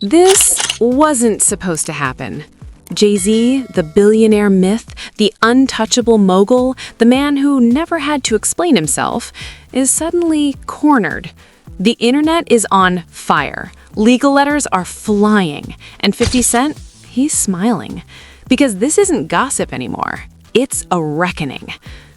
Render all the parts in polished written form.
This wasn't supposed to happen. JayZ, the billionaire myth, the untouchable mogul, the man who never had to explain himself, is suddenly cornered. The internet is on fire. Legal letters are flying. And 50 Cent, he's smiling. Because this isn't gossip anymore. It's a reckoning.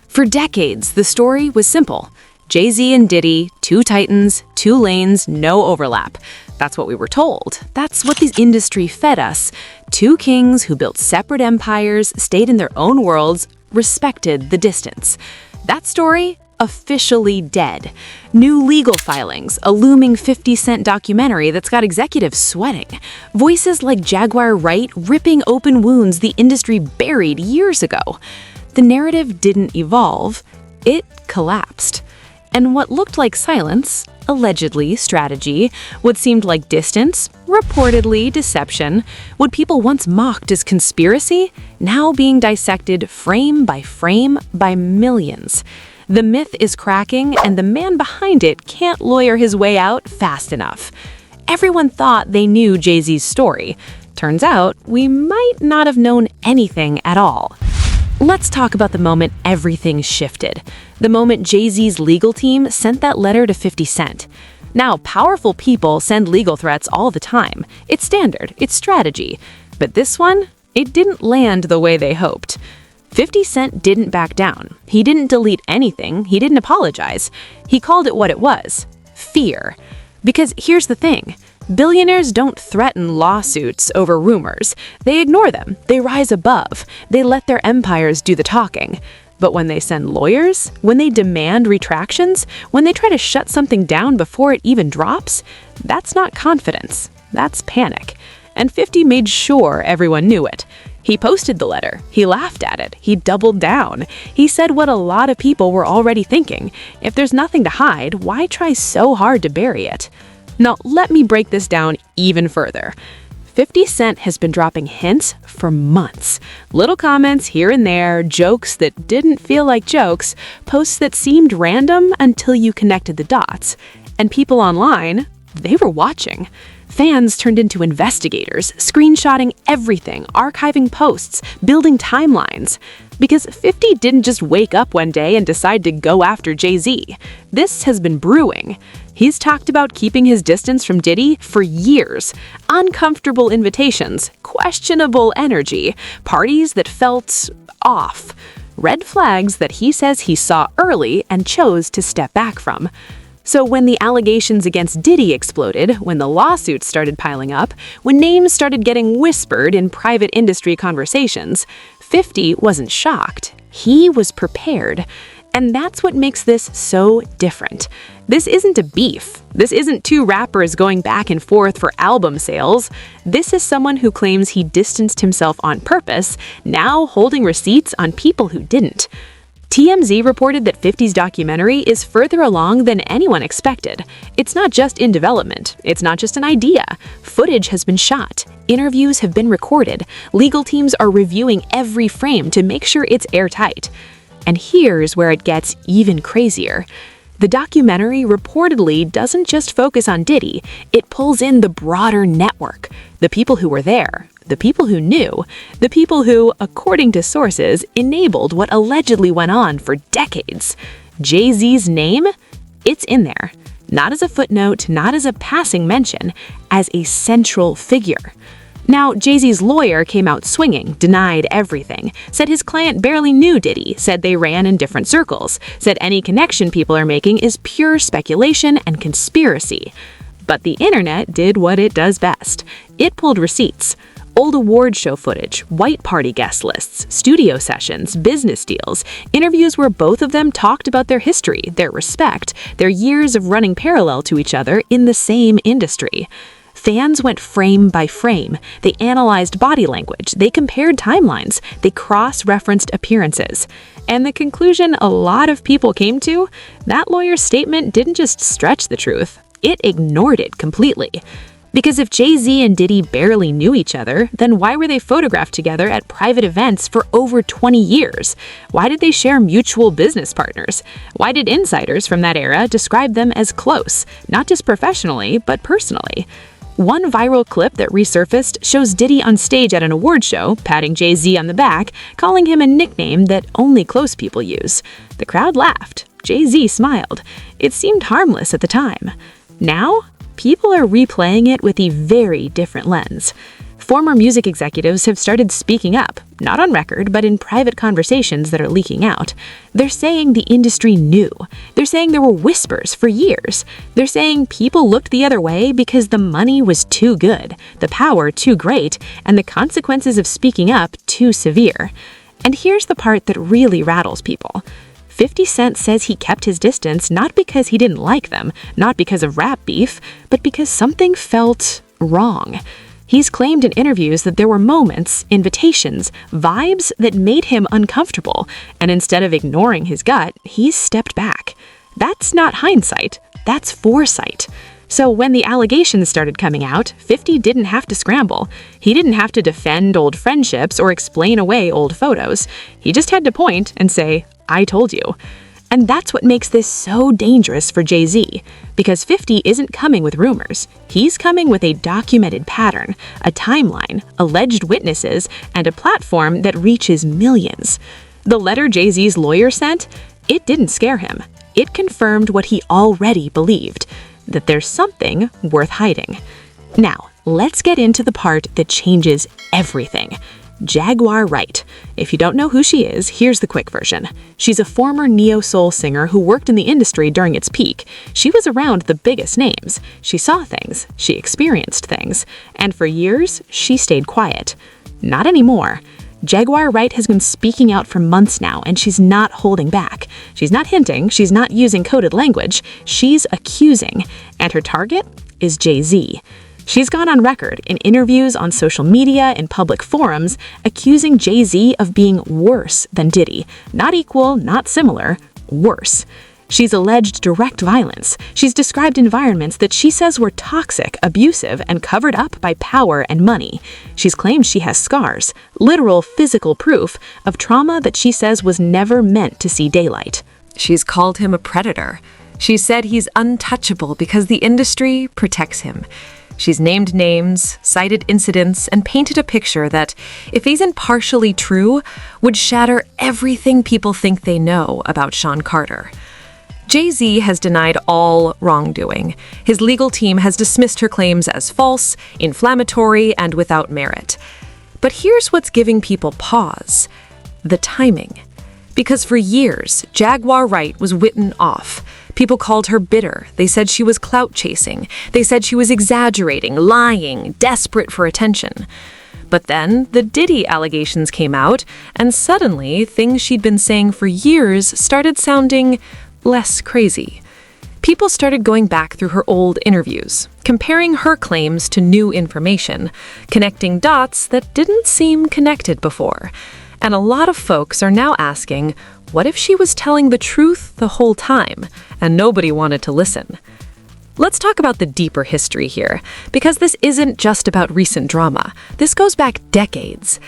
For decades, the story was simple. JayZ and Diddy, two titans, two lanes, no overlap. That's what we were told. That's what the industry fed us. Two kings who built separate empires, stayed in their own worlds, respected the distance. That story, officially dead. New legal filings, a looming 50 Cent documentary that's got executives sweating. Voices like Jaguar Wright ripping open wounds the industry buried years ago. The narrative didn't evolve, it collapsed. And what looked like silence, allegedly strategy, what seemed like distance, reportedly deception, what people once mocked as conspiracy, now being dissected frame by millions. The myth is cracking, and the man behind it can't lawyer his way out fast enough. Everyone thought they knew JayZ's story. Turns out, we might not have known anything at all. Let's talk about the moment everything shifted. The moment JayZ's legal team sent that letter to 50 Cent. Now, powerful people send legal threats all the time. It's standard, it's strategy. But this one, it didn't land the way they hoped. 50 Cent didn't back down. He didn't delete anything. He didn't apologize. He called it what it was: fear. Because here's the thing. Billionaires don't threaten lawsuits over rumors. They ignore them. They rise above. They let their empires do the talking. But when they send lawyers, when they demand retractions, when they try to shut something down before it even drops, that's not confidence. That's panic. And 50 made sure everyone knew it. He posted the letter. He laughed at it. He doubled down. He said what a lot of people were already thinking. If there's nothing to hide, why try so hard to bury it? Now, let me break this down even further. 50 Cent has been dropping hints for months. Little comments here and there, jokes that didn't feel like jokes, posts that seemed random until you connected the dots. And people online, they were watching. Fans turned into investigators, screenshotting everything, archiving posts, building timelines. Because 50 didn't just wake up one day and decide to go after JayZ. This has been brewing. He's talked about keeping his distance from Diddy for years. Uncomfortable invitations, questionable energy, parties that felt off. Red flags that he says he saw early and chose to step back from. So when the allegations against Diddy exploded, when the lawsuits started piling up, when names started getting whispered in private industry conversations, 50 wasn't shocked. He was prepared. And that's what makes this so different. This isn't a beef. This isn't two rappers going back and forth for album sales. This is someone who claims he distanced himself on purpose, now holding receipts on people who didn't. TMZ reported that 50's documentary is further along than anyone expected. It's not just in development. It's not just an idea. Footage has been shot. Interviews have been recorded. Legal teams are reviewing every frame to make sure it's airtight. And here's where it gets even crazier. The documentary reportedly doesn't just focus on Diddy, it pulls in the broader network. The people who were there, the people who knew, the people who, according to sources, enabled what allegedly went on for decades. JayZ's name? It's in there. Not as a footnote, not as a passing mention, as a central figure. Now, JayZ's lawyer came out swinging, denied everything, said his client barely knew Diddy, said they ran in different circles, said any connection people are making is pure speculation and conspiracy. But the internet did what it does best. It pulled receipts. Old award show footage, white party guest lists, studio sessions, business deals, interviews where both of them talked about their history, their respect, their years of running parallel to each other in the same industry. Fans went frame by frame. They analyzed body language. They compared timelines. They cross-referenced appearances. And the conclusion a lot of people came to, that lawyer's statement didn't just stretch the truth. It ignored it completely. Because if JayZ and Diddy barely knew each other, then why were they photographed together at private events for over 20 years? Why did they share mutual business partners? Why did insiders from that era describe them as close, not just professionally, but personally? One viral clip that resurfaced shows Diddy on stage at an award show, patting JayZ on the back, calling him a nickname that only close people use. The crowd laughed. JayZ smiled. It seemed harmless at the time. Now, people are replaying it with a very different lens. Former music executives have started speaking up, not on record, but in private conversations that are leaking out. They're saying the industry knew. They're saying there were whispers for years. They're saying people looked the other way because the money was too good, the power too great, and the consequences of speaking up too severe. And here's the part that really rattles people. 50 Cent says he kept his distance not because he didn't like them, not because of rap beef, but because something felt wrong. He's claimed in interviews that there were moments, invitations, vibes that made him uncomfortable, and instead of ignoring his gut, he's stepped back. That's not hindsight, that's foresight. So when the allegations started coming out, 50 didn't have to scramble. He didn't have to defend old friendships or explain away old photos. He just had to point and say, "I told you." And that's what makes this so dangerous for JayZ, because 50 isn't coming with rumors. He's coming with a documented pattern, a timeline, alleged witnesses, and a platform that reaches millions. The letter JayZ's lawyer sent, it didn't scare him. It confirmed what he already believed, that there's something worth hiding. Now, let's get into the part that changes everything. Jaguar Wright. If you don't know who she is, here's the quick version. She's a former neo-soul singer who worked in the industry during its peak. She was around the biggest names. She saw things. She experienced things. And for years, she stayed quiet. Not anymore. Jaguar Wright has been speaking out for months now, and she's not holding back. She's not hinting. She's not using coded language. She's accusing. And her target is JayZ. She's gone on record in interviews on social media and public forums accusing JayZ of being worse than Diddy. Not equal, not similar, worse. She's alleged direct violence. She's described environments that she says were toxic, abusive, and covered up by power and money. She's claimed she has scars, literal physical proof of trauma that she says was never meant to see daylight. She's called him a predator. She said he's untouchable because the industry protects him. She's named names, cited incidents, and painted a picture that, if isn't partially true, would shatter everything people think they know about Sean Carter. JayZ has denied all wrongdoing. His legal team has dismissed her claims as false, inflammatory, and without merit. But here's what's giving people pause: the timing. Because for years, Jaguar Wright was written off. People called her bitter. They said she was clout chasing. They said she was exaggerating, lying, desperate for attention. But then the Diddy allegations came out, and suddenly things she'd been saying for years started sounding less crazy. People started going back through her old interviews, comparing her claims to new information, connecting dots that didn't seem connected before. And a lot of folks are now asking, what if she was telling the truth the whole time, and nobody wanted to listen? Let's talk about the deeper history here, because this isn't just about recent drama. This goes back decades.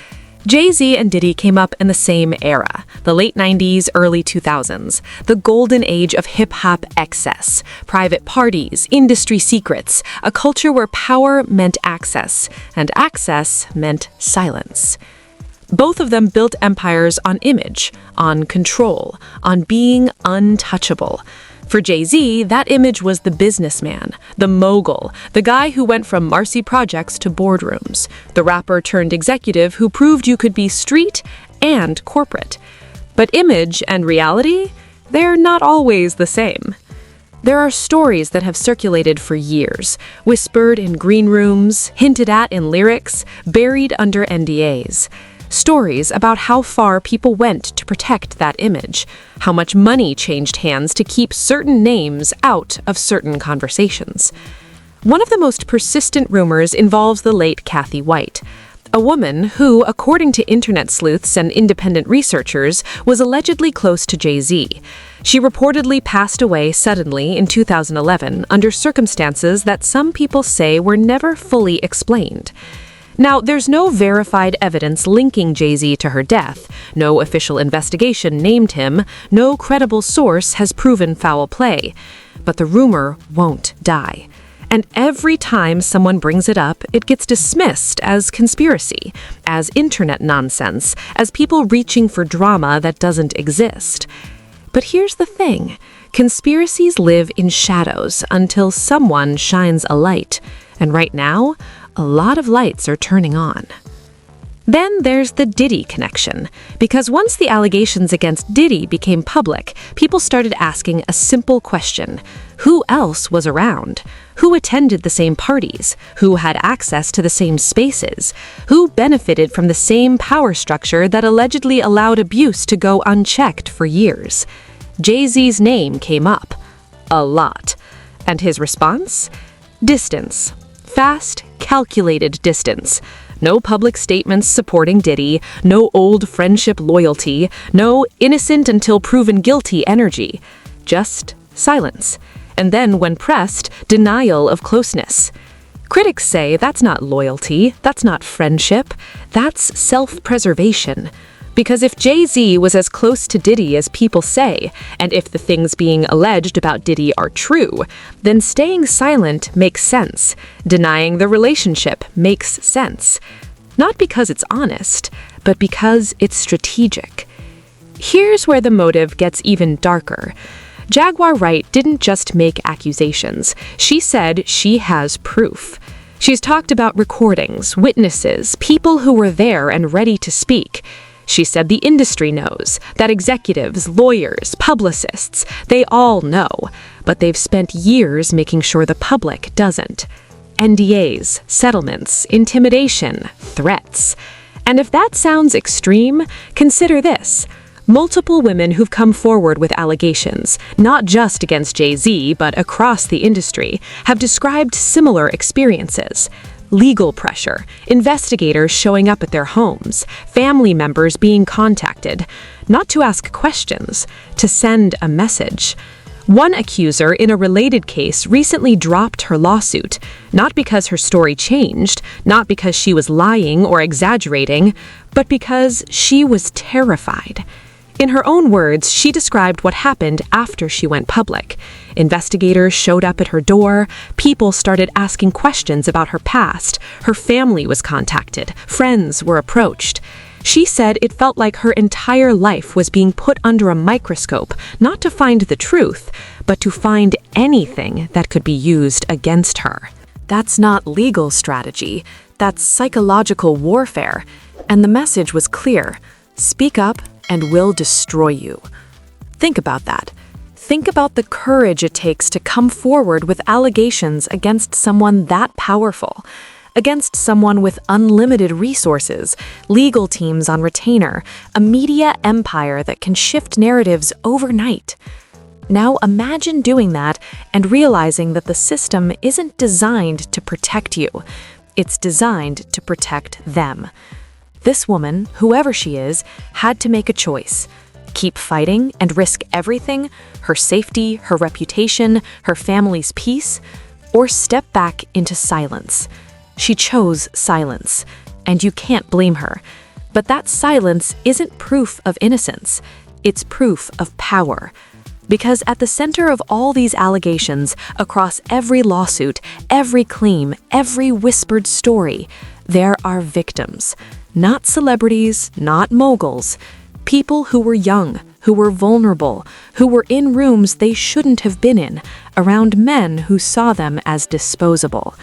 JayZ and Diddy came up in the same era, the late 90s, early 2000s, the golden age of hip-hop excess, private parties, industry secrets, a culture where power meant access, and access meant silence. Both of them built empires on image, on control, on being untouchable. For JayZ, that image was the businessman, the mogul, the guy who went from Marcy projects to boardrooms, the rapper turned executive who proved you could be street and corporate. But image and reality, they're not always the same. There are stories that have circulated for years, whispered in green rooms, hinted at in lyrics, buried under NDAs. Stories about how far people went to protect that image, how much money changed hands to keep certain names out of certain conversations. One of the most persistent rumors involves the late Kathy White, a woman who, according to internet sleuths and independent researchers, was allegedly close to JayZ. She reportedly passed away suddenly in 2011 under circumstances that some people say were never fully explained. Now, there's no verified evidence linking JayZ to her death, no official investigation named him, no credible source has proven foul play. But the rumor won't die. And every time someone brings it up, it gets dismissed as conspiracy, as internet nonsense, as people reaching for drama that doesn't exist. But here's the thing. Conspiracies live in shadows until someone shines a light. And right now, a lot of lights are turning on. Then there's the Diddy connection, because once the allegations against Diddy became public, people started asking a simple question. Who else was around? Who attended the same parties? Who had access to the same spaces? Who benefited from the same power structure that allegedly allowed abuse to go unchecked for years? JayZ's name came up. A lot. And his response? Distance. Fast, calculated distance. No public statements supporting Diddy, no old friendship loyalty, no innocent until proven guilty energy. Just silence. And then, when pressed, denial of closeness. Critics say that's not loyalty, that's not friendship, that's self-preservation. Because if JayZ was as close to Diddy as people say, and if the things being alleged about Diddy are true, then staying silent makes sense. Denying the relationship makes sense. Not because it's honest, but because it's strategic. Here's where the motive gets even darker. Jaguar Wright didn't just make accusations. She said she has proof. She's talked about recordings, witnesses, people who were there and ready to speak. She said the industry knows, that executives, lawyers, publicists, they all know, but they've spent years making sure the public doesn't. NDAs, settlements, intimidation, threats. And if that sounds extreme, consider this. Multiple women who've come forward with allegations, not just against JayZ, but across the industry, have described similar experiences. Legal pressure, investigators showing up at their homes, family members being contacted, not to ask questions, to send a message. One accuser in a related case recently dropped her lawsuit, not because her story changed, not because she was lying or exaggerating, but because she was terrified. In her own words, she described what happened after she went public. Investigators showed up at her door, people started asking questions about her past, her family was contacted, friends were approached. She said it felt like her entire life was being put under a microscope, not to find the truth, but to find anything that could be used against her. That's not legal strategy, that's psychological warfare. And the message was clear. Speak up, and we'll destroy you. Think about that. Think about the courage it takes to come forward with allegations against someone that powerful, against someone with unlimited resources, legal teams on retainer, a media empire that can shift narratives overnight. Now imagine doing that and realizing that the system isn't designed to protect you. It's designed to protect them. This woman, whoever she is, had to make a choice. Keep fighting and risk everything, her safety, her reputation, her family's peace, or step back into silence. She chose silence, and you can't blame her. But that silence isn't proof of innocence. It's proof of power. Because at the center of all these allegations, across every lawsuit, every claim, every whispered story, there are victims. Not celebrities, not moguls. People who were young, who were vulnerable, who were in rooms they shouldn't have been in, around men who saw them as disposable.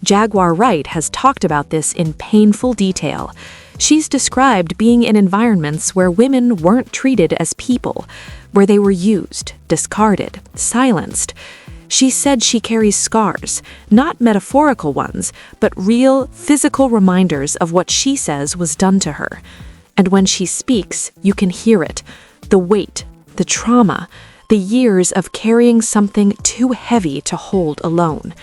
Jaguar Wright has talked about this in painful detail. She's described being in environments where women weren't treated as people, where they were used, discarded, silenced. She said she carries scars, not metaphorical ones, but real, physical reminders of what she says was done to her. And when she speaks, you can hear it. The weight, the trauma, the years of carrying something too heavy to hold alone.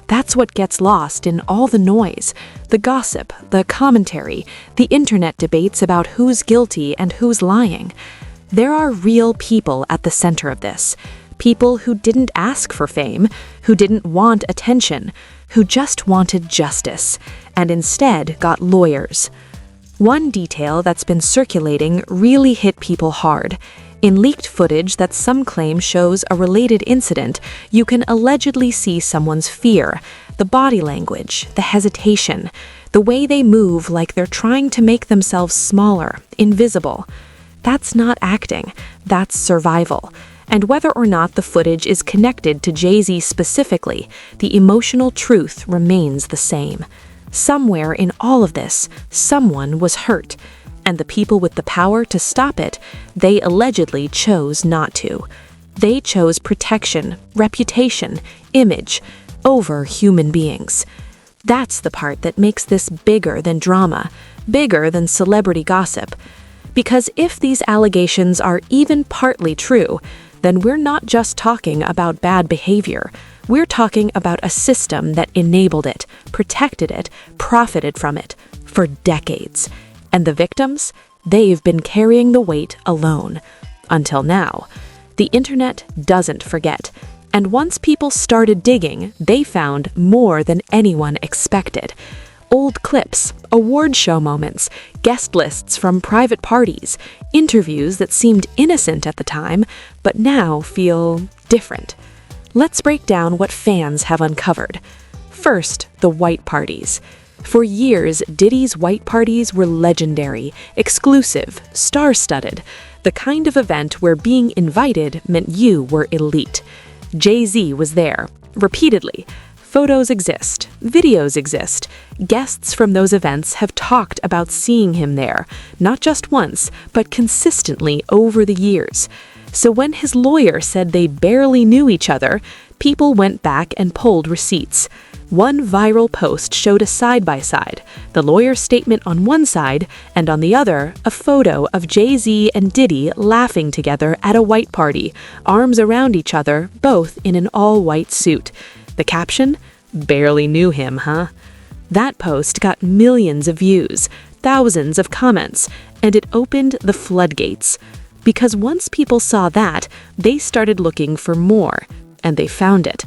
That's what gets lost in all the noise, the gossip, the commentary, the internet debates about who's guilty and who's lying. There are real people at the center of this. People who didn't ask for fame, who didn't want attention, who just wanted justice, and instead got lawyers. One detail that's been circulating really hit people hard. In leaked footage that some claim shows a related incident, you can allegedly see someone's fear, the body language, the hesitation, the way they move like they're trying to make themselves smaller, invisible. That's not acting, that's survival. And whether or not the footage is connected to JayZ specifically, the emotional truth remains the same. Somewhere in all of this, someone was hurt, and the people with the power to stop it, they allegedly chose not to. They chose protection, reputation, image, over human beings. That's the part that makes this bigger than drama, bigger than celebrity gossip. Because if these allegations are even partly true, then we're not just talking about bad behavior. We're talking about a system that enabled it, protected it, profited from it for decades. And the victims? They've been carrying the weight alone. Until now. The internet doesn't forget. And once people started digging, they found more than anyone expected. Old clips, award show moments, guest lists from private parties, interviews that seemed innocent at the time, but now feel different. Let's break down what fans have uncovered. First, the white parties. For years, Diddy's white parties were legendary, exclusive, star-studded, the kind of event where being invited meant you were elite. JayZ was there, repeatedly. Photos exist, videos exist. Guests from those events have talked about seeing him there, not just once, but consistently over the years. So when his lawyer said they barely knew each other, people went back and pulled receipts. One viral post showed a side-by-side, the lawyer's statement on one side, and on the other, a photo of JayZ and Diddy laughing together at a white party, arms around each other, both in an all-white suit. The caption? Barely knew him, huh? That post got millions of views, thousands of comments, and it opened the floodgates. Because once people saw that, they started looking for more, and they found it.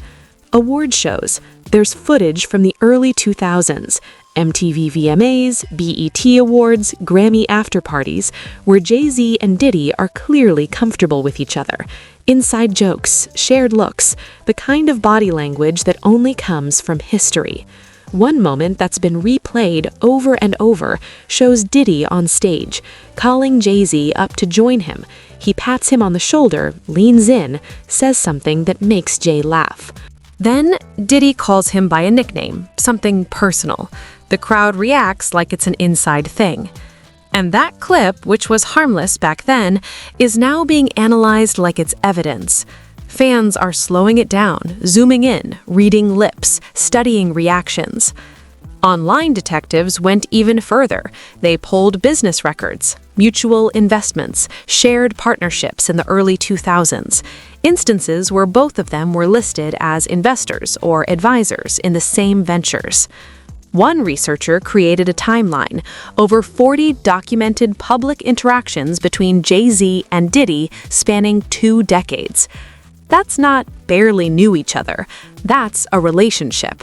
Award shows. There's footage from the early 2000s, MTV VMAs, BET Awards, Grammy after-parties, where JayZ and Diddy are clearly comfortable with each other. Inside jokes, shared looks, the kind of body language that only comes from history. One moment that's been replayed over and over shows Diddy on stage, calling JayZ up to join him. He pats him on the shoulder, leans in, says something that makes Jay laugh. Then, Diddy calls him by a nickname, something personal. The crowd reacts like it's an inside thing. And that clip, which was harmless back then, is now being analyzed like it's evidence. Fans are slowing it down, zooming in, reading lips, studying reactions. Online detectives went even further. They pulled business records, mutual investments, shared partnerships in the early 2000s, instances where both of them were listed as investors or advisors in the same ventures. One researcher created a timeline, over 40 documented public interactions between JayZ and Diddy spanning 2 decades. That's not barely knew each other, that's a relationship.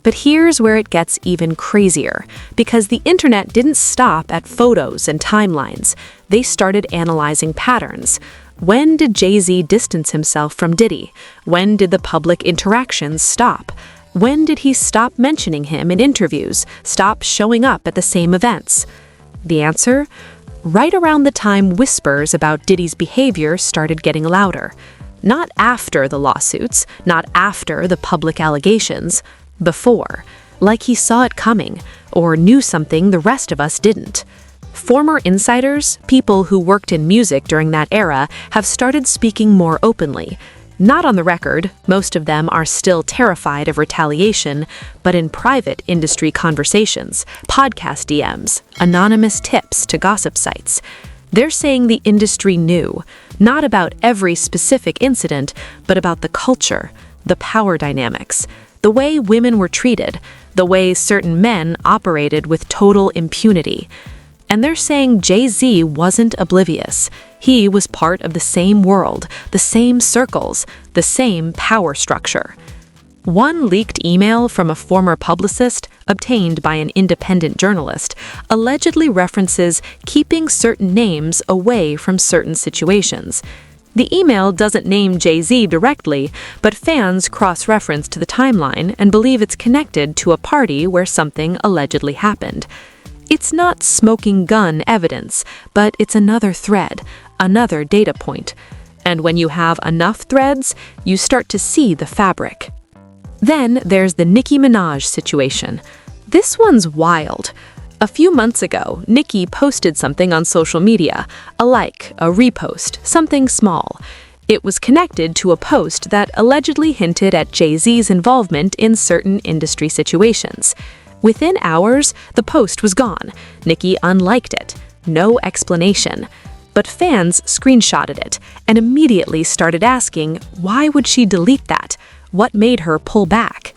But here's where it gets even crazier, because the internet didn't stop at photos and timelines. They started analyzing patterns. When did JayZ distance himself from Diddy? When did the public interactions stop? When did he stop mentioning him in interviews, stop showing up at the same events? The answer? Right around the time whispers about Diddy's behavior started getting louder. Not after the lawsuits, not after the public allegations, before, like he saw it coming, or knew something the rest of us didn't. Former insiders, people who worked in music during that era, have started speaking more openly. Not on the record, most of them are still terrified of retaliation, but in private industry conversations, podcast DMs, anonymous tips to gossip sites. They're saying the industry knew, not about every specific incident, but about the culture, the power dynamics, the way women were treated, the way certain men operated with total impunity. And they're saying JayZ wasn't oblivious. He was part of the same world, the same circles, the same power structure. One leaked email from a former publicist, obtained by an independent journalist, allegedly references keeping certain names away from certain situations. The email doesn't name JayZ directly, but fans cross-reference to the timeline and believe it's connected to a party where something allegedly happened. It's not smoking gun evidence, but it's another thread, another data point. And when you have enough threads, you start to see the fabric. Then there's the Nicki Minaj situation. This one's wild. A few months ago, Nicki posted something on social media, a like, a repost, something small. It was connected to a post that allegedly hinted at JayZ's involvement in certain industry situations. Within hours, the post was gone. Nicki unliked it. No explanation. But fans screenshotted it and immediately started asking, why would she delete that? What made her pull back?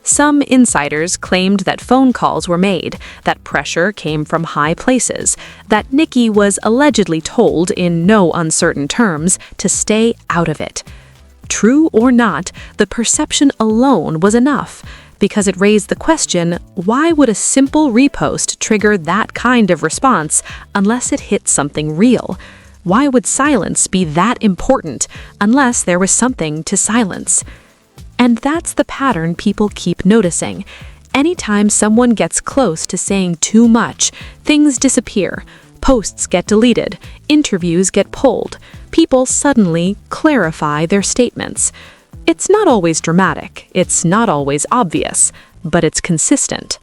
Some insiders claimed that phone calls were made, that pressure came from high places, that Nicki was allegedly told in no uncertain terms to stay out of it. True or not, the perception alone was enough, because it raised the question, why would a simple repost trigger that kind of response unless it hit something real? Why would silence be that important unless there was something to silence? And that's the pattern people keep noticing. Anytime someone gets close to saying too much, things disappear, posts get deleted, interviews get pulled, people suddenly clarify their statements. It's not always dramatic, it's not always obvious, but it's consistent.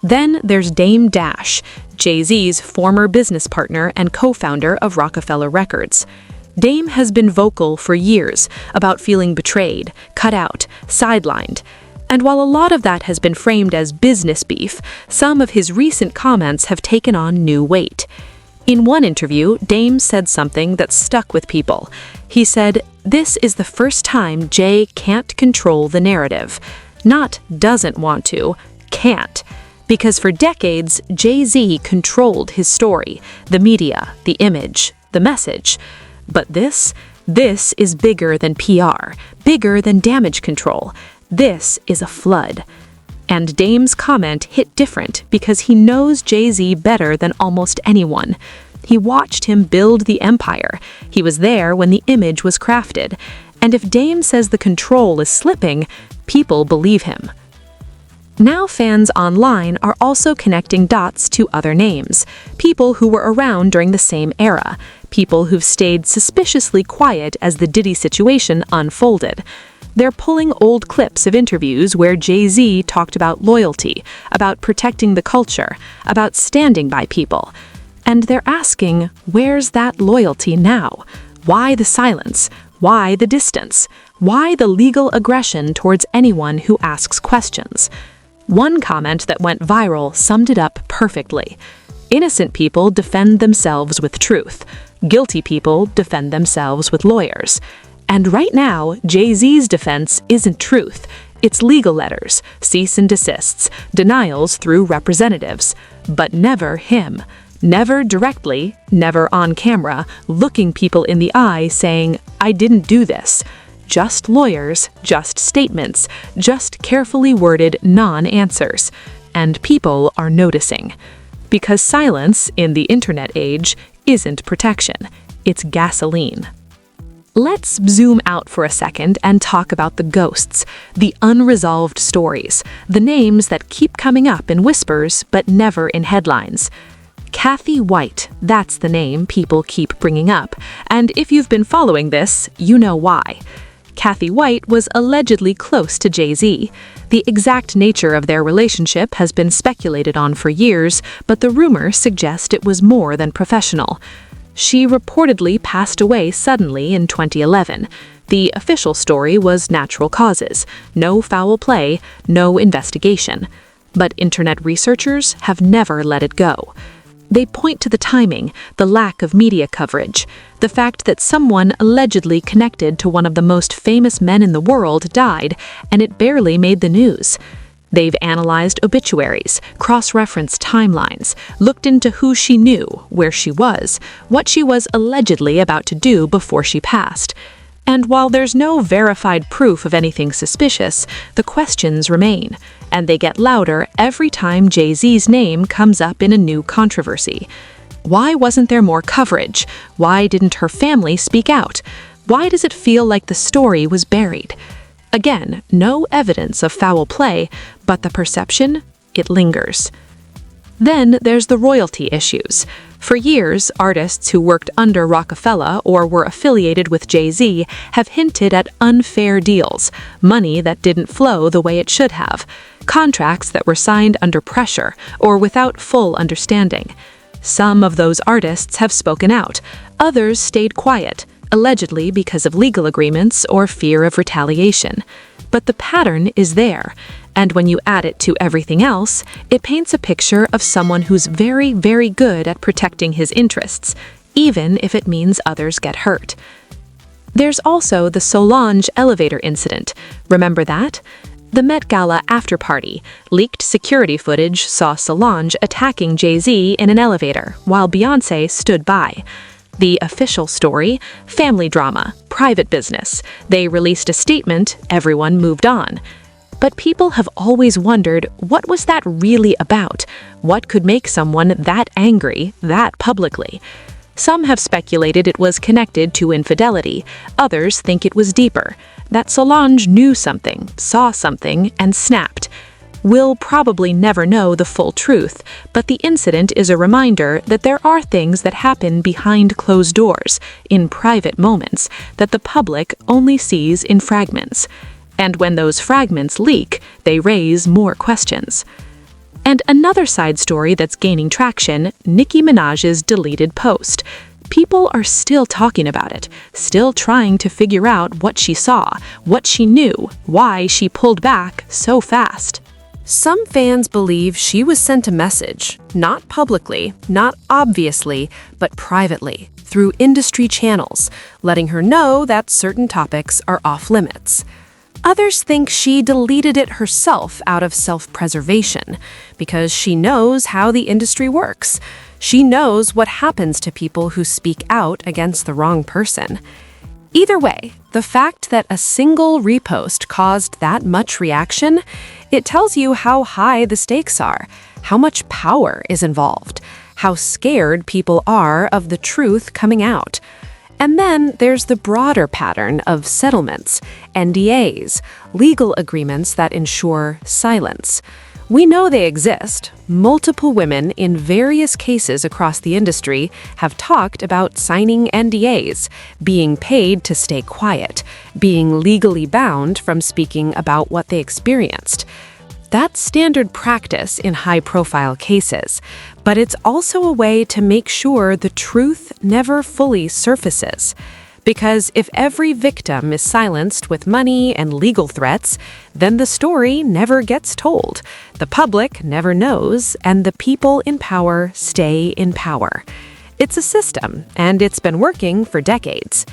Then there's Dame Dash, JayZ's former business partner and co-founder of Rockefeller Records. Dame has been vocal for years about feeling betrayed, cut out, sidelined. And while a lot of that has been framed as business beef, some of his recent comments have taken on new weight. In one interview, Dame said something that stuck with people. He said, "This is the first time Jay can't control the narrative. Not doesn't want to, can't. Because for decades, JayZ controlled his story, the media, the image, the message. But this is bigger than PR, bigger than damage control. This is a flood." And Dame's comment hit different because he knows JayZ better than almost anyone. He watched him build the empire. He was there when the image was crafted. And if Dame says the control is slipping, people believe him. Now fans online are also connecting dots to other names, people who were around during the same era, people who've stayed suspiciously quiet as the Diddy situation unfolded. They're pulling old clips of interviews where JayZ talked about loyalty, about protecting the culture, about standing by people. And they're asking, where's that loyalty now? Why the silence? Why the distance? Why the legal aggression towards anyone who asks questions? One comment that went viral summed it up perfectly. Innocent people defend themselves with truth. Guilty people defend themselves with lawyers. And right now, JayZ's defense isn't truth. It's legal letters, cease and desists, denials through representatives. But never him. Never directly, never on camera, looking people in the eye saying, "I didn't do this." Just lawyers, just statements, just carefully worded non-answers. And people are noticing. Because silence, in the internet age, isn't protection. It's gasoline. Let's zoom out for a second and talk about the ghosts, the unresolved stories, the names that keep coming up in whispers but never in headlines. Kathy White, that's the name people keep bringing up, and if you've been following this, you know why. Kathy White was allegedly close to JayZ. The exact nature of their relationship has been speculated on for years, but the rumors suggest it was more than professional. She reportedly passed away suddenly in 2011. The official story was natural causes, no foul play, no investigation. But internet researchers have never let it go. They point to the timing, the lack of media coverage, the fact that someone allegedly connected to one of the most famous men in the world died, and it barely made the news. They've analyzed obituaries, cross-referenced timelines, looked into who she knew, where she was, what she was allegedly about to do before she passed. And while there's no verified proof of anything suspicious, the questions remain, and they get louder every time JayZ's name comes up in a new controversy. Why wasn't there more coverage? Why didn't her family speak out? Why does it feel like the story was buried? Again, no evidence of foul play, but the perception, it lingers. Then there's the royalty issues. For years, artists who worked under Rockefeller or were affiliated with JayZ have hinted at unfair deals, money that didn't flow the way it should have, contracts that were signed under pressure or without full understanding. Some of those artists have spoken out, others stayed quiet, allegedly because of legal agreements or fear of retaliation. But the pattern is there, and when you add it to everything else, it paints a picture of someone who's very, very good at protecting his interests, even if it means others get hurt. There's also the Solange elevator incident. Remember that? The Met Gala after-party, leaked security footage saw Solange attacking JayZ in an elevator while Beyoncé stood by. The official story, family drama, private business. They released a statement, everyone moved on. But people have always wondered, what was that really about? What could make someone that angry, that publicly? Some have speculated it was connected to infidelity. Others think it was deeper, that Solange knew something, saw something, and snapped. We'll probably never know the full truth, but the incident is a reminder that there are things that happen behind closed doors, in private moments, that the public only sees in fragments. And when those fragments leak, they raise more questions. And another side story that's gaining traction, Nicki Minaj's deleted post. People are still talking about it, still trying to figure out what she saw, what she knew, why she pulled back so fast. Some fans believe she was sent a message, not publicly, not obviously, but privately, through industry channels, letting her know that certain topics are off limits. Others think she deleted it herself out of self-preservation, because she knows how the industry works. She knows what happens to people who speak out against the wrong person. Either way, the fact that a single repost caused that much reaction, it tells you how high the stakes are, how much power is involved, how scared people are of the truth coming out. And then there's the broader pattern of settlements, NDAs, legal agreements that ensure silence. We know they exist. Multiple women in various cases across the industry have talked about signing NDAs, being paid to stay quiet, being legally bound from speaking about what they experienced. That's standard practice in high-profile cases, but it's also a way to make sure the truth never fully surfaces. Because if every victim is silenced with money and legal threats, then the story never gets told, the public never knows, and the people in power stay in power. It's a system, and it's been working for decades.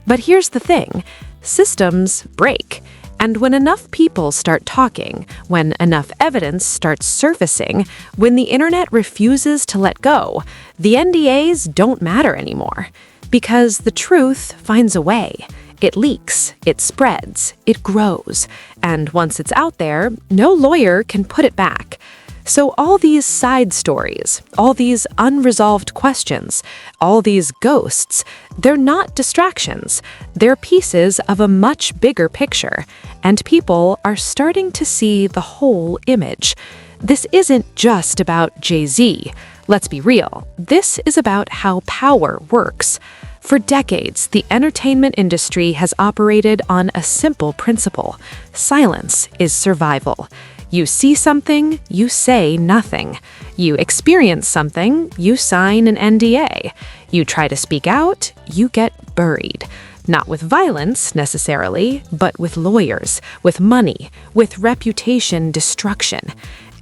But here's the thing, systems break. And when enough people start talking, when enough evidence starts surfacing, when the internet refuses to let go, the NDAs don't matter anymore. Because the truth finds a way. It leaks, it spreads, it grows. And once it's out there, no lawyer can put it back. So all these side stories, all these unresolved questions, all these ghosts, they're not distractions. They're pieces of a much bigger picture. And people are starting to see the whole image. This isn't just about JayZ. Let's be real. This is about how power works. For decades, the entertainment industry has operated on a simple principle. Silence is survival. You see something, you say nothing. You experience something, you sign an NDA. You try to speak out, you get buried. Not with violence, necessarily, but with lawyers, with money, with reputation destruction.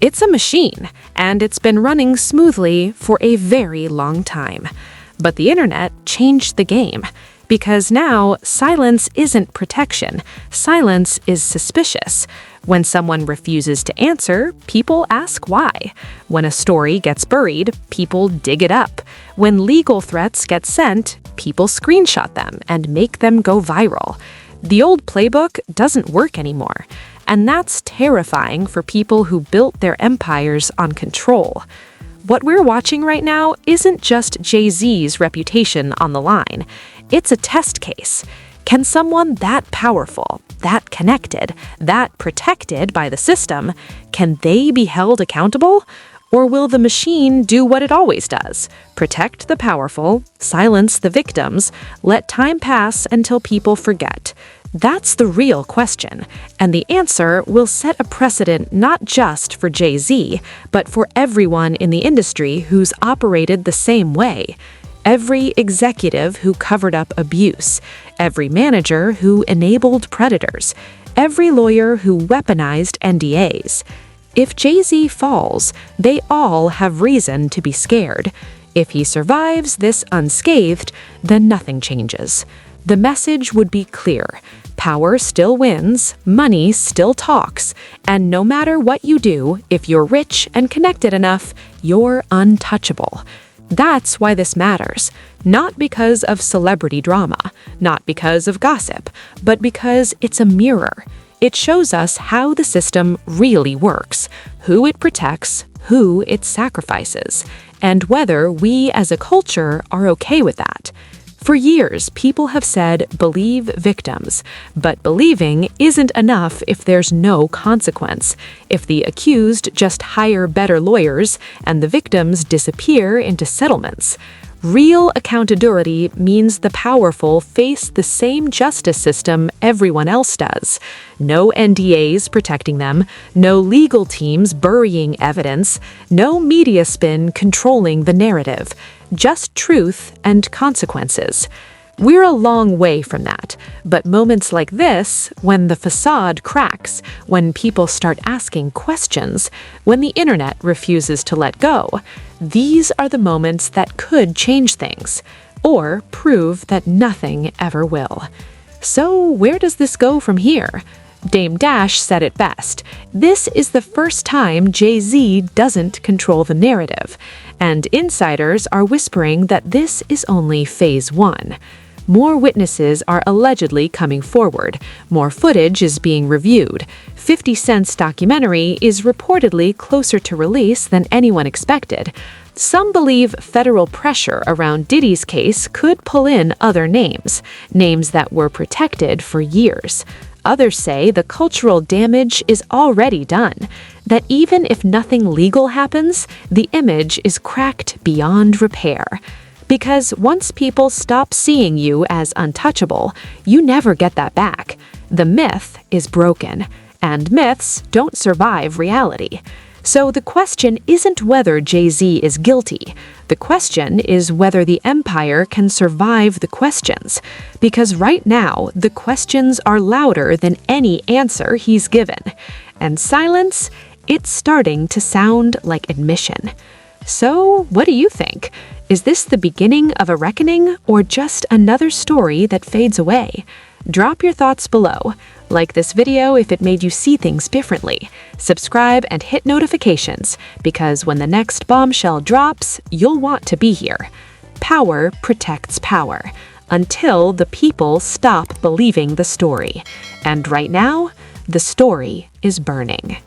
It's a machine, and it's been running smoothly for a very long time. But the internet changed the game. Because now, silence isn't protection. Silence is suspicious. When someone refuses to answer, people ask why. When a story gets buried, people dig it up. When legal threats get sent, people screenshot them and make them go viral. The old playbook doesn't work anymore. And that's terrifying for people who built their empires on control. What we're watching right now isn't just JayZ's reputation on the line. It's a test case. Can someone that powerful, that connected, that protected by the system, can they be held accountable? Or will the machine do what it always does? Protect the powerful, silence the victims, let time pass until people forget. That's the real question, and the answer will set a precedent not just for JayZ, but for everyone in the industry who's operated the same way. Every executive who covered up abuse, every manager who enabled predators, every lawyer who weaponized NDAs. If JayZ falls, they all have reason to be scared. If he survives this unscathed, then nothing changes. The message would be clear. Power still wins, money still talks, and no matter what you do, if you're rich and connected enough, you're untouchable. That's why this matters. Not because of celebrity drama, not because of gossip, but because it's a mirror. It shows us how the system really works, who it protects, who it sacrifices, and whether we as a culture are okay with that. For years, people have said, believe victims, but believing isn't enough if there's no consequence, if the accused just hire better lawyers and the victims disappear into settlements. Real accountability means the powerful face the same justice system everyone else does. No NDAs protecting them, no legal teams burying evidence, no media spin controlling the narrative. Just truth and consequences. We're a long way from that, but moments like this, when the facade cracks, when people start asking questions, when the internet refuses to let go, these are the moments that could change things, or prove that nothing ever will. So where does this go from here? Dame Dash said it best. This is the first time JayZ doesn't control the narrative, and insiders are whispering that this is only phase 1. More witnesses are allegedly coming forward. More footage is being reviewed. 50 Cent's documentary is reportedly closer to release than anyone expected. Some believe federal pressure around Diddy's case could pull in other names that were protected for years. Others say the cultural damage is already done, that even if nothing legal happens, the image is cracked beyond repair. Because once people stop seeing you as untouchable, you never get that back. The myth is broken, and myths don't survive reality. So the question isn't whether JayZ is guilty. The question is whether the empire can survive the questions. Because right now, the questions are louder than any answer he's given. And silence, it's starting to sound like admission. So, what do you think? Is this the beginning of a reckoning or just another story that fades away? Drop your thoughts below. Like this video if it made you see things differently. Subscribe and hit notifications, because when the next bombshell drops, you'll want to be here. Power protects power, until the people stop believing the story. And right now, the story is burning.